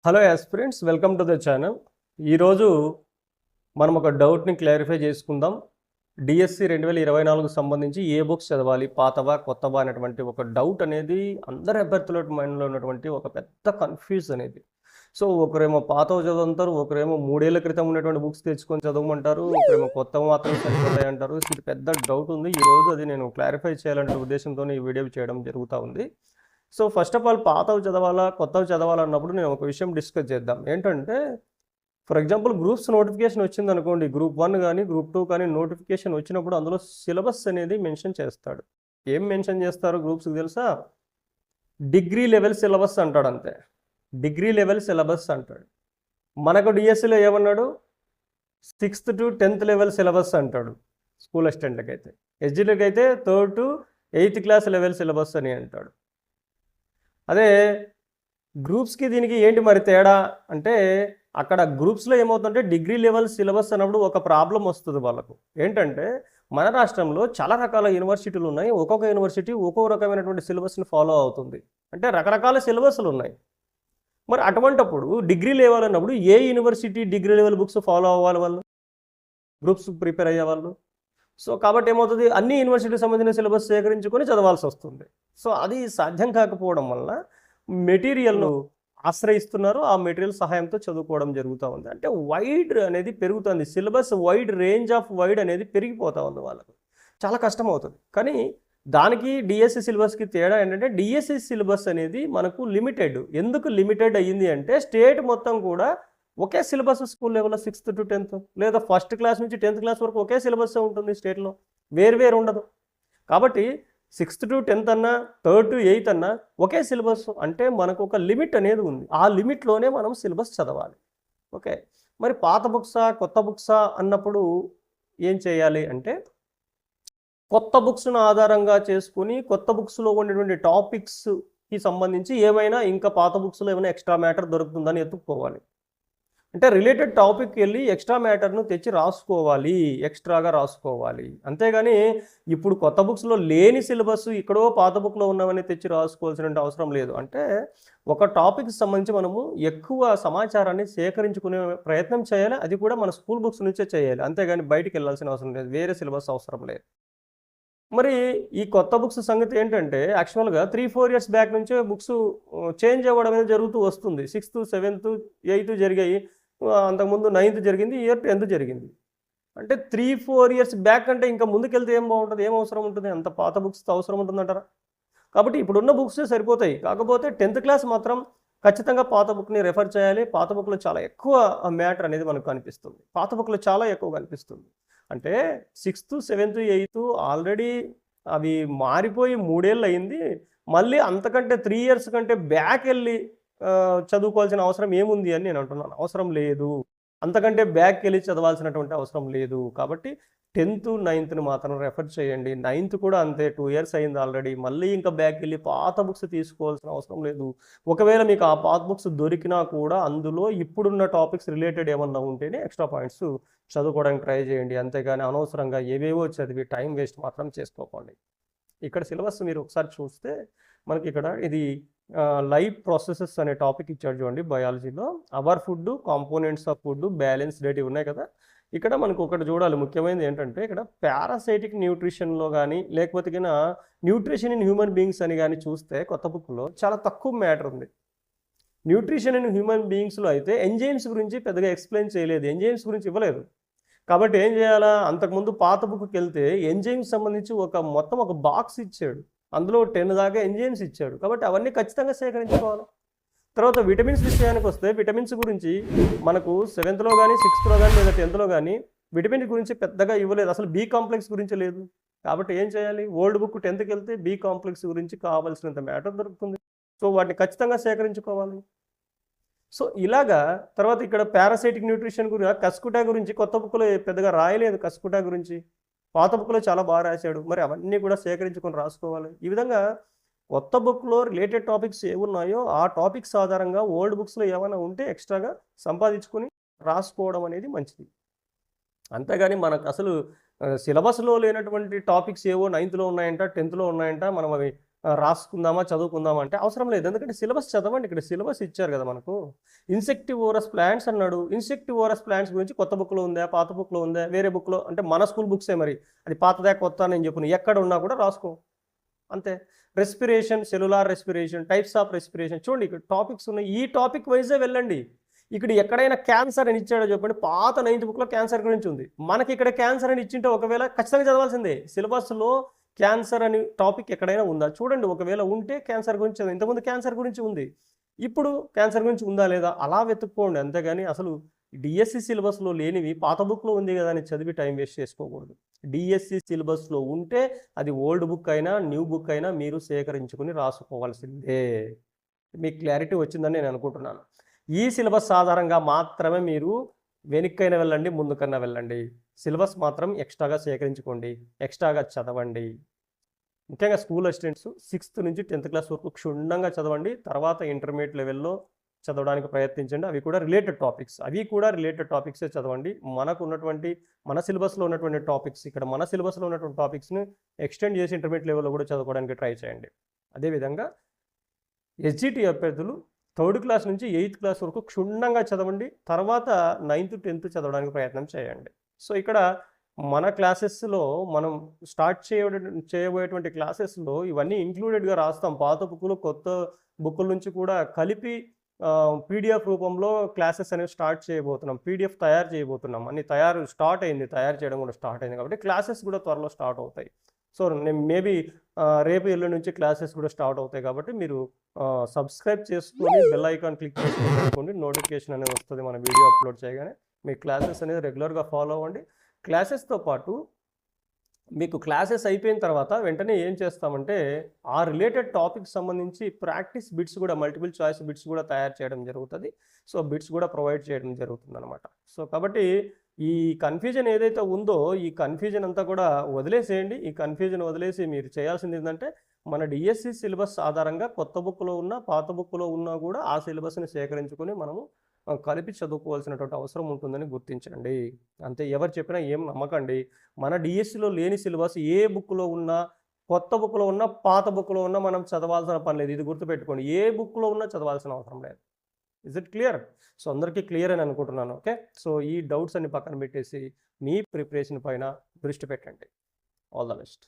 Hello aspirants, welcome to the channel. ఈరోజు మనం ఒక డౌట్ని క్లారిఫై చేసుకుందాం. డిఎస్సి 2024 సంబంధించి ఏ బుక్స్ చదవాలి, పాతవా కొత్తవా అనేటువంటి ఒక డౌట్ అనేది అందరి అభ్యర్థుల మైండ్లో ఉన్నటువంటి ఒక పెద్ద కన్ఫ్యూజ్ అనేది. సో ఒకరేమో పాతవి చదువుతారు, ఒకరేమో 3 ఏళ్ల క్రితం ఉన్నటువంటి బుక్స్ తెచ్చుకొని చదవమంటారు, ఒకరేమో కొత్తవి మాత్రం సరిపోతాయి అంటారు. ఇది పెద్ద డౌట్ ఉంది. ఈరోజు అది నేను క్లారిఫై చేయాలనే ఉద్దేశంతో ఈ వీడియో చేయడం జరుగుతూ ఉంది. సో ఫస్ట్ ఆఫ్ ఆల్ పాతవి చదవాలా కొత్తవి చదవాలా అన్నప్పుడు నేను ఒక విషయం డిస్కస్ చేద్దాం. ఏంటంటే ఫర్ ఎగ్జాంపుల్ గ్రూప్స్ నోటిఫికేషన్ వచ్చింది అనుకోండి, గ్రూప్ 1 కానీ గ్రూప్ 2 కానీ నోటిఫికేషన్ వచ్చినప్పుడు అందులో సిలబస్ అనేది మెన్షన్ చేస్తాడు. ఏం మెన్షన్ చేస్తారు గ్రూప్స్కి తెలుసా? డిగ్రీ లెవెల్ సిలబస్ అంటాడు. అంతే, డిగ్రీ లెవెల్ సిలబస్ అంటాడు. మనకు డిఎస్సిలో ఏమన్నాడు? 6th to 10th level syllabus అంటాడు స్కూల్ అసిస్టెంట్లకి. అయితే ఎస్జీలకి అయితే 3rd to 8th class level syllabus అని అంటాడు. అదే గ్రూప్స్కి దీనికి ఏంటి మరి తేడా అంటే, అక్కడ గ్రూప్స్లో ఏమవుతుందంటే డిగ్రీ లెవెల్ సిలబస్ అన్నప్పుడు ఒక ప్రాబ్లం వస్తుంది వాళ్ళకు. ఏంటంటే మన రాష్ట్రంలో చాలా రకాల యూనివర్సిటీలు ఉన్నాయి. ఒక్కొక్క యూనివర్సిటీ ఒక్కొక్క రకమైనటువంటి సిలబస్ని ఫాలో అవుతుంది. అంటే రకరకాల సిలబస్లు ఉన్నాయి. మరి అటువంటప్పుడు డిగ్రీ లెవెల్ అన్నప్పుడు ఏ university degree level books follow అవ్వాలి వాళ్ళు, గ్రూప్స్ ప్రిపేర్ అయ్యేవాళ్ళు? సో కాబట్టి ఏమవుతుంది, అన్ని యూనివర్సిటీకి సంబంధించిన సిలబస్ సేకరించుకొని చదవాల్సి వస్తుంది. సో అది సాధ్యం కాకపోవడం వల్ల మెటీరియల్ను ఆశ్రయిస్తున్నారు. ఆ మెటీరియల్ సహాయంతో చదువుకోవడం జరుగుతూ ఉంది. అంటే వైడ్ అనేది పెరుగుతుంది, syllabus wide, range of wide అనేది పెరిగిపోతూ ఉంది. వాళ్ళకు చాలా కష్టం అవుతుంది. కానీ దానికి డిఎస్సి సిలబస్కి తేడా ఏంటంటే, డిఎస్సి సిలబస్ అనేది మనకు లిమిటెడ్. ఎందుకు లిమిటెడ్ అయ్యింది అంటే, స్టేట్ మొత్తం కూడా ఒకే సిలబస్ స్కూల్ లెవెల్లో 6th to 10th లేదా 1st క్లాస్ నుంచి 10th క్లాస్ వరకు ఒకే సిలబస్ ఉంటుంది స్టేట్లో, వేరు ఉండదు. కాబట్టి 6th to 10th అన్నా 3rd to 8th అన్నా ఒకే సిలబస్. అంటే మనకు ఒక లిమిట్ అనేది ఉంది. ఆ లిమిట్లోనే మనం సిలబస్ చదవాలి. ఓకే, మరి పాత బుక్సా కొత్త బుక్సా అన్నప్పుడు ఏం చేయాలి అంటే, కొత్త బుక్స్ను ఆధారంగా చేసుకుని కొత్త బుక్స్లో ఉండేటువంటి టాపిక్స్కి సంబంధించి ఏమైనా ఇంకా పాత బుక్స్లో ఏమైనా ఎక్స్ట్రా మ్యాటర్ దొరుకుతుందని ఎత్తుక్కోవాలి. అంటే రిలేటెడ్ టాపిక్కి వెళ్ళి ఎక్స్ట్రా మ్యాటర్ను తెచ్చి రాసుకోవాలి, ఎక్స్ట్రాగా రాసుకోవాలి. అంతేగాని ఇప్పుడు కొత్త బుక్స్లో లేని సిలబస్ ఇక్కడో పాత బుక్లో ఉన్నవన్నీ తెచ్చి రాసుకోవాల్సిన అవసరం లేదు. అంటే ఒక టాపిక్కి సంబంధించి మనము ఎక్కువ సమాచారాన్ని సేకరించుకునే ప్రయత్నం చేయాలి. అది కూడా మన స్కూల్ బుక్స్ నుంచే చేయాలి. అంతేగాని బయటికి వెళ్ళాల్సిన అవసరం లేదు, వేరే సిలబస్ అవసరం లేదు. మరి ఈ కొత్త బుక్స్ సంగతి ఏంటంటే, యాక్చువల్గా 3-4 years బ్యాక్ నుంచే బుక్స్ చేంజ్ అవ్వడం అనేది జరుగుతూ వస్తుంది. 6th, 7th, 8th జరిగాయి, అంతకుముందు 9th జరిగింది, ఇయర్ 10th జరిగింది. అంటే 3-4 years బ్యాక్ అంటే ఇంకా ముందుకెళ్తే ఏం బాగుంటుంది, ఏం అవసరం ఉంటుంది? అంత పాత బుక్స్ అవసరం ఉంటుందంటారా? కాబట్టి ఇప్పుడున్న బుక్స్ సరిపోతాయి. కాకపోతే 10th క్లాస్ మాత్రం ఖచ్చితంగా పాత బుక్ని రెఫర్ చేయాలి. పాత బుక్లో చాలా ఎక్కువ మ్యాటర్ అనేది మనకు కనిపిస్తుంది. పాత బుక్లో చాలా ఎక్కువ కనిపిస్తుంది. అంటే 6th, 7th, 8th ఆల్రెడీ అవి మారిపోయి 3 ఏళ్ళు అయింది. మళ్ళీ అంతకంటే 3 years కంటే బ్యాక్ వెళ్ళి చదువుకోవాల్సిన అవసరం ఏముంది అని నేను అంటున్నాను. అవసరం లేదు. అంతకంటే బ్యాక్ వెళ్ళి చదవాల్సినటువంటి అవసరం లేదు. కాబట్టి 10th, 9th మాత్రం రెఫర్ చేయండి. 9th కూడా అంతే, 2 years అయింది ఆల్రెడీ. మళ్ళీ ఇంకా బ్యాక్ వెళ్ళి పాత బుక్స్ తీసుకోవాల్సిన అవసరం లేదు. ఒకవేళ మీకు ఆ పాత బుక్స్ దొరికినా కూడా అందులో ఇప్పుడున్న టాపిక్స్ రిలేటెడ్ ఏమన్నా ఉంటేనే ఎక్స్ట్రా పాయింట్స్ చదువుకోవడానికి ట్రై చేయండి. అంతేగాని అనవసరంగా ఏవేవో చదివి టైం వేస్ట్ మాత్రం చేసుకోకండి. ఇక్కడ సిలబస్ మీరు ఒకసారి చూస్తే మనకి ఇక్కడ ఇది లైఫ్ ప్రాసెసెస్ అనే టాపిక్ ఇచ్చాడు చూడండి బయాలజీలో. Our food, components of food, balanced diet ఉన్నాయి కదా. ఇక్కడ మనకు ఒకటి చూడాలి, ముఖ్యమైనది ఏంటంటే ఇక్కడ పారాసైటిక్ న్యూట్రిషన్లో కానీ లేకపోతే కన్నా న్యూట్రిషన్ ఇన్ హ్యూమన్ బీయింగ్స్ అని కానీ చూస్తే కొత్త బుక్లో చాలా తక్కువ మ్యాటర్ ఉంది. న్యూట్రిషన్ ఇన్ హ్యూమన్ బీయింగ్స్లో అయితే ఎంజైమ్స్ గురించి పెద్దగా ఎక్స్ప్లెయిన్ చేయలేదు, ఎంజైమ్స్ గురించి ఇవ్వలేదు. కాబట్టి ఏం చేయాలా, అంతకుముందు పాత బుక్కి వెళ్తే ఎంజైమ్స్ సంబంధించి మొత్తం ఒక బాక్స్ ఇచ్చాడు. అందులో 10 దాకా ఎంజైమ్స్ ఇచ్చాడు. కాబట్టి అవన్నీ ఖచ్చితంగా సేకరించుకోవాలి. తర్వాత విటమిన్స్ విషయానికి వస్తే విటమిన్స్ గురించి మనకు 7th కానీ 6th కానీ లేదా 10th కానీ విటమిన్ గురించి పెద్దగా ఇవ్వలేదు. అసలు బి కాంప్లెక్స్ గురించి లేదు. కాబట్టి ఏం చేయాలి, ఓల్డ్ బుక్ 10th వెళ్తే బి కాంప్లెక్స్ గురించి కావాల్సినంత మ్యాటర్ దొరుకుతుంది. సో వాటిని ఖచ్చితంగా సేకరించుకోవాలి. సో ఇలాగా తర్వాత ఇక్కడ పారాసైటిక్ న్యూట్రిషన్ గురించి, కస్కుటా గురించి కొత్త బుక్లో పెద్దగా రాయలేదు. కస్కుటా గురించి పాత బుక్లో చాలా బాగా రాశాడు. మరి అవన్నీ కూడా సేకరించుకొని రాసుకోవాలి. ఈ విధంగా కొత్త బుక్లో రిలేటెడ్ టాపిక్స్ ఏమున్నాయో ఆ టాపిక్స్ ఆధారంగా ఓల్డ్ బుక్స్లో ఏమైనా ఉంటే ఎక్స్ట్రాగా సంపాదించుకొని రాసుకోవడం అనేది మంచిది. అంతేగాని మనకు అసలు సిలబస్లో లేనటువంటి టాపిక్స్ ఏవో 9th ఉన్నాయంట, 10th ఉన్నాయంట, మనం అవి రాసుకుందామా చదువుకుందామా అంటే అవసరం లేదు. ఎందుకంటే సిలబస్ చదవండి, ఇక్కడ సిలబస్ ఇచ్చారు కదా మనకు. ఇన్సెక్టివోరస్ ప్లాంట్స్ అన్నాడు. ఇన్సెక్టివోరస్ ప్లాంట్స్ గురించి కొత్త బుక్లో ఉందా, పాత బుక్లో ఉందా, వేరే బుక్లో, అంటే మన స్కూల్ బుక్సే మరి, అది పాతదా కొత్త అని చెప్పు, ఎక్కడ ఉన్నా కూడా రాసుకో అంతే. Respiration, cellular respiration, types of respiration, చూడండి ఇక్కడ టాపిక్స్ ఉన్నాయి. ఈ టాపిక్ వైజే వెళ్ళండి. ఇక్కడ ఎక్కడైనా క్యాన్సర్ అని ఇచ్చాడో చెప్పండి, పాత 9th బుక్లో క్యాన్సర్ గురించి ఉంది. మనకి ఇక్కడ క్యాన్సర్ అని ఇచ్చింటే ఒకవేళ ఖచ్చితంగా చదవాల్సిందే. సిలబస్లో క్యాన్సర్ అని టాపిక్ ఎక్కడైనా ఉందా చూడండి, ఒకవేళ ఉంటే క్యాన్సర్ గురించి, ఇంతకుముందు క్యాన్సర్ గురించి ఉంది, ఇప్పుడు క్యాన్సర్ గురించి ఉందా లేదా అలా వెతుక్కోండి. అంతేగాని అసలు డిఎస్సి సిలబస్లో లేనివి పాత బుక్లో ఉంది కదా అని చదివి టైం వేస్ట్ చేసుకోకూడదు. డిఎస్సి సిలబస్లో ఉంటే అది ఓల్డ్ బుక్ అయినా న్యూ బుక్ అయినా మీరు సేకరించుకుని రాసుకోవాల్సిందే. మీకు క్లారిటీ వచ్చిందని నేను అనుకుంటున్నాను. ఈ సిలబస్ ఆధారంగా మాత్రమే మీరు వెనక్కైనా వెళ్ళండి, ముందుకన్నా వెళ్ళండి. సిలబస్ మాత్రం ఎక్స్ట్రాగా సేకరించుకోండి, ఎక్స్ట్రాగా చదవండి. ముఖ్యంగా స్కూల్ అసిస్టెంట్స్ 6th నుంచి 10th క్లాస్ వరకు క్షుణ్ణంగా చదవండి. తర్వాత ఇంటర్మీడియట్ లెవెల్లో చదవడానికి ప్రయత్నించండి. అవి కూడా రిలేటెడ్ టాపిక్సే చదవండి. మన సిలబస్లో ఉన్నటువంటి టాపిక్స్, ఇక్కడ మన సిలబస్లో ఉన్నటువంటి టాపిక్స్ని ఎక్స్టెండ్ చేసి ఇంటర్మీడియట్ లెవెల్లో కూడా చదువుకోవడానికి ట్రై చేయండి. అదేవిధంగా ఎస్జిటి అభ్యర్థులు 3rd క్లాస్ నుంచి 8th క్లాస్ వరకు క్షుణ్ణంగా చదవండి. తర్వాత 9th 10th చదవడానికి ప్రయత్నం చేయండి. సో ఇక్కడ మన క్లాసెస్లో మనం స్టార్ట్ చేయబోయేటువంటి క్లాసెస్లో ఇవన్నీ ఇంక్లూడెడ్గా రాస్తాం. పాత బుక్కులు కొత్త బుక్కుల నుంచి కూడా కలిపి పీడిఎఫ్ రూపంలో క్లాసెస్ అనేవి స్టార్ట్ చేయబోతున్నాం. పీడిఎఫ్ తయారు చేయబోతున్నాం. అన్ని తయారు చేయడం కూడా స్టార్ట్ అయింది కాబట్టి క్లాసెస్ కూడా త్వరలో స్టార్ట్ అవుతాయి. సో నేను మేబీ రేపు ఎల్లుండి నుంచి క్లాసెస్ కూడా స్టార్ట్ అవుతాయి కాబట్టి మీరు సబ్స్క్రైబ్ చేసుకొని బెల్ ఐకాన్ క్లిక్ చేసుకోండి. నోటిఫికేషన్ అనేది వస్తుంది మన వీడియో అప్లోడ్ చేయగానే. మీ క్లాసెస్ అనేది రెగ్యులర్గా ఫాలో అవ్వండి. క్లాసెస్తో పాటు మీకు క్లాసెస్ అయిపోయిన తర్వాత వెంటనే ఏం చేస్తామంటే ఆ రిలేటెడ్ టాపిక్ సంబంధించి ప్రాక్టీస్ బిట్స్ కూడా, మల్టిపుల్ చాయిస్ బిట్స్ కూడా తయారు చేయడం జరుగుతుంది. సో బిట్స్ కూడా ప్రొవైడ్ చేయడం జరుగుతుంది అనమాట. సో కాబట్టి ఈ కన్ఫ్యూజన్ ఏదైతే ఉందో ఈ కన్ఫ్యూజన్ అంతా కూడా వదిలేసేయండి. ఈ కన్ఫ్యూజన్ వదిలేసి మీరు చేయాల్సింది ఏంటంటే మన డిఎస్సి సిలబస్ ఆధారంగా కొత్త బుక్లో ఉన్న, పాత బుక్లో ఉన్నా కూడా ఆ సిలబస్ని సేకరించుకొని మనము కలిపి చదువుకోవాల్సినటువంటి అవసరం ఉంటుందని గుర్తించండి. అంతే. ఎవరు చెప్పినా ఏం నమ్మకండి. మన డిఎస్సిలో లేని సిలబస్ ఏ బుక్లో ఉన్నా, కొత్త బుక్లో ఉన్నా, పాత బుక్లో ఉన్నా మనం చదవాల్సిన పని లేదు. ఇది గుర్తుపెట్టుకోండి. ఏ బుక్లో ఉన్నా చదవాల్సిన అవసరం లేదు. Is it clear? సో అందరికీ క్లియర్ అని అనుకుంటున్నాను. ఓకే. సో ఈ డౌట్స్ అన్ని పక్కన పెట్టేసి మీ ప్రిపరేషన్ పైన దృష్టి పెట్టండి. All the best.